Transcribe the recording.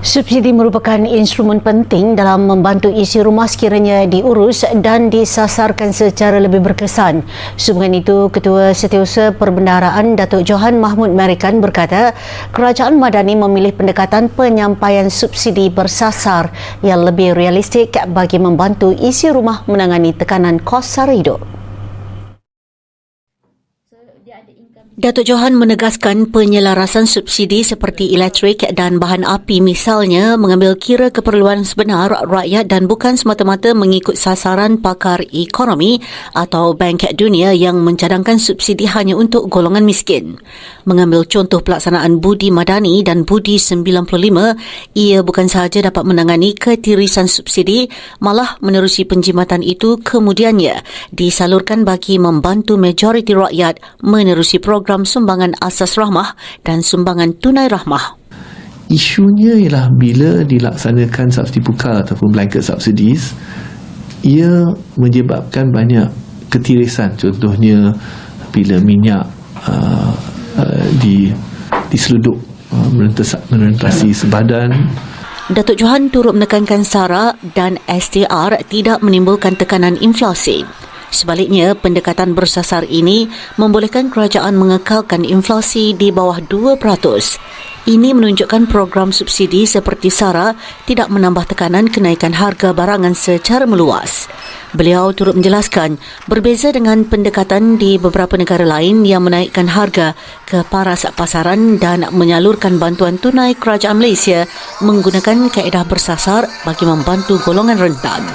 Subsidi merupakan instrumen penting dalam membantu isi rumah sekiranya diurus dan disasarkan secara lebih berkesan. Sehubungan itu, Ketua Setiausaha Perbendaharaan Datuk Johan Mahmud Merican berkata, Kerajaan Madani memilih pendekatan penyampaian subsidi bersasar yang lebih realistik bagi membantu isi rumah menangani tekanan kos sara hidup. Datuk Johan menegaskan penyelarasan subsidi seperti elektrik dan bahan api misalnya mengambil kira keperluan sebenar rakyat dan bukan semata-mata mengikut sasaran pakar ekonomi atau Bank Dunia yang mencadangkan subsidi hanya untuk golongan miskin. Mengambil contoh pelaksanaan Budi Madani dan Budi 95, ia bukan sahaja dapat menangani ketirisan subsidi, malah menerusi penjimatan itu kemudiannya disalurkan bagi membantu majoriti rakyat menerusi program sumbangan asas rahmah dan sumbangan tunai rahmah. Isunya ialah bila dilaksanakan subsidi pukal ataupun blanket subsidies, ia menyebabkan banyak ketirisan. Contohnya bila minyak diseluduk merentasi sebadan. Datuk Johan turut menekankan SARA dan STR tidak menimbulkan tekanan inflasi. Sebaliknya, pendekatan bersasar ini membolehkan kerajaan mengekalkan inflasi di bawah 2%. Ini menunjukkan program subsidi seperti SARA tidak menambah tekanan kenaikan harga barangan secara meluas. Beliau turut menjelaskan, berbeza dengan pendekatan di beberapa negara lain yang menaikkan harga ke paras pasaran dan menyalurkan bantuan tunai, kerajaan Malaysia menggunakan kaedah bersasar bagi membantu golongan rentan.